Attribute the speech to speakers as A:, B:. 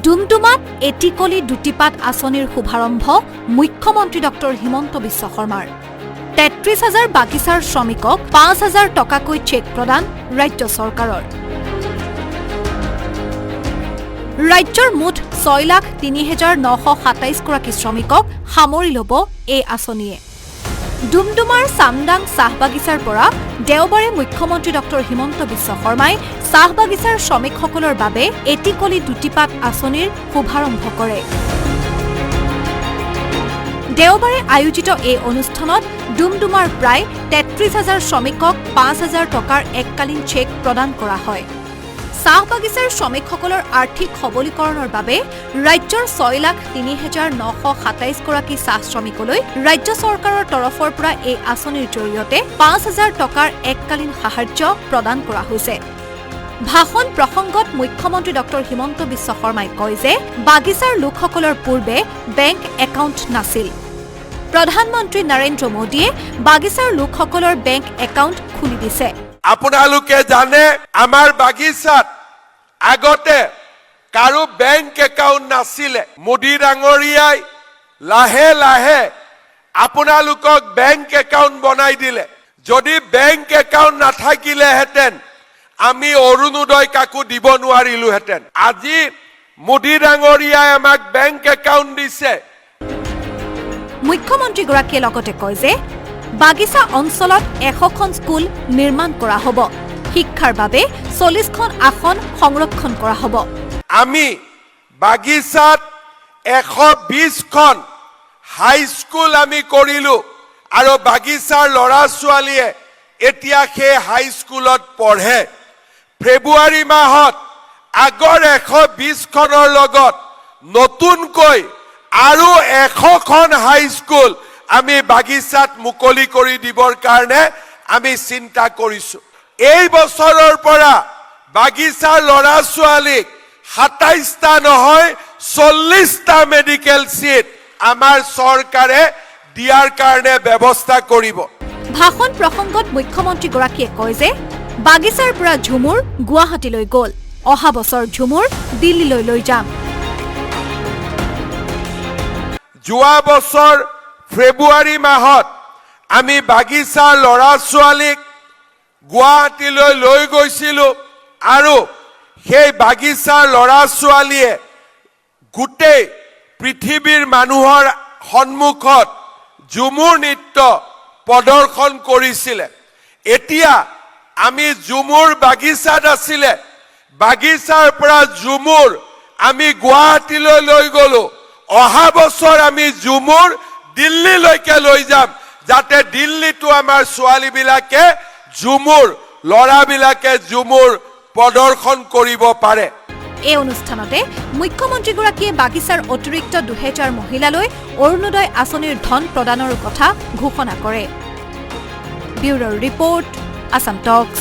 A: ডুমডুমাত এটিকলি দুটিপাত আঁচনিৰ শুভাৰম্ভ মুখ্যমন্ত্ৰী ডক্টৰ হিমন্ত বিশ্ব শৰ্মাৰ ৩৩,০০০ বাগিচাৰ শ্ৰমিকক ৫,০০০ টকাকৈ চেক প্ৰদান ৰাজ্য চৰকাৰৰ। ৰাজ্যৰ মুঠ ৬,০৩,৯২৭ গৰাকী শ্ৰমিকক সামৰি ল'ব এই আঁচনিয়ে। ডুমডুমাৰ চামডাং চাহ বাগিচাৰ পৰা দেওবাৰে মুখ্যমন্ত্ৰী ডক্টৰ হিমন্ত বিশ্ব শৰ্মাই চাহ বাগিচাৰ শ্ৰমিকসকলৰ বাবে এটিকলি দুটিপাত আঁচনিৰ শুভাৰম্ভ কৰে। দেওবাৰে আয়োজিত এই অনুষ্ঠানত ডুমডুমাৰ প্ৰায় ৩৩,০০০ শ্ৰমিকক ৫,০০০ টকাৰ এককালীন চেক প্ৰদান কৰা হয়। চাহ বাগিচাৰ শ্ৰমিকসকলৰ আৰ্থিক সবলীকৰণৰ বাবে ৰাজ্যৰ ৬,০৩,৯২৭ গৰাকী চাহ শ্ৰমিকলৈ ৰাজ্য চৰকাৰৰ তৰফৰ পৰা এই আঁচনিৰ জৰিয়তে ৫,০০০ টকাৰ এককালীন সাহায্য প্ৰদান কৰা হৈছে। ভাষণ প্ৰসংগত মুখ্যমন্ত্ৰী ডক্টৰ হিমন্ত বিশ্ব শৰ্মাই কয় যে বাগিচাৰ লোকসকলৰ পূৰ্বে বেংক একাউণ্ট নাছিল। প্ৰধানমন্ত্ৰী নৰেন্দ্ৰ মোদীয়ে বাগিচাৰ লোকসকলৰ বেংক একাউণ্ট খুলি দিছে।
B: আপোনালোকে জানে আমাৰ বাগিচাত আগতে কাৰো বেংক একাউণ্ট নাছিলে। মোদী ডাঙৰীয়াই লাহে লাহে আপোনালোকক বেংক একাউণ্ট বনাই দিলে। যদি বেংক একাউণ্ট নাথাকিলেহেঁতেন আমি অৰুণোদয় কাকো দিব নোৱাৰিলোহেঁতেন। আজি মোদী ডাঙৰীয়াই আমাক বেংক একাউণ্ট দিছে।
A: মুখ্যমন্ত্ৰীগৰাকীয়ে লগতে কয় যে বাগিচা অঞ্চলত ১০০খন স্কুল নিৰ্মাণ কৰা হ'ব। শিক্ষাৰ বাবে ৪০খন আসন সংৰক্ষণ কৰা হ'ব।
B: আমি বাগিচাত ১২০খন হাইস্কুল আমি কৰিলো আৰু বাগিচাৰ ল'ৰা ছোৱালীয়ে এতিয়া সেই হাইস্কুলত পঢ়ে। ফেব্ৰুৱাৰী মাহত আগৰ ১২০খনৰ লগত নতুনকৈ আৰু ১০০খন হাইস্কুল আমি বাগিচাত মুকলি কৰি দিবৰ কাৰণে আমি চিন্তা কৰিছো। এই বছৰৰ পৰা বাগিচাৰ ল'ৰা ছোৱালীক ২৭টা নহয় ৪০টা মেডিকেল চিট আমাৰ চৰকাৰে দিয়াৰ কাৰণে ব্যৱস্থা কৰিব।
A: ভাষণ প্ৰসংগত মুখ্যমন্ত্ৰীগৰাকীয়ে কয় যে বাগিচাৰ পৰা ঝুমুৰ গুৱাহাটীলৈ গ'ল। অহা বছৰ ঝুমুৰ দিল্লীলৈ লৈ যাম।
B: যোৱা বছৰ ফেব্ৰুৱাৰী মাহত আমি বাগিচাৰ ল'ৰা ছোৱালীক গুৱাহাটীলৈ লৈ গৈছিলো আৰু সেই বাগিচাৰ ল'ৰা ছোৱালীয়ে গোটেই পৃথিৱীৰ মানুহৰ সন্মুখত ঝুমুৰ নৃত্য প্ৰদৰ্শন কৰিছিলে। এতিয়া আমি ঝুমুৰ বাগিচাত আছিলে, বাগিচাৰ পৰা ঝুমুৰ আমি গুৱাহাটীলৈ লৈ গলো। অহা বছৰ আমি ঝুমুৰ দিল্লীলৈকে লৈ যাম, যাতে দিল্লীতো আমাৰ ছোৱালীবিলাকে ঝুমুৰ ল'ৰাবিলাকে ঝুমুৰ প্ৰদৰ্শন কৰিব পাৰে।
A: এই অনুষ্ঠানতে মুখ্যমন্ত্ৰীগৰাকীয়ে বাগিচাৰ অতিৰিক্ত ২০০০ মহিলালৈ অৰুণোদয় আঁচনিৰ ধন প্ৰদানৰ কথা ঘোষণা কৰে। ব্যুৰ' ৰিপৰ্ট, আছাম টক্স।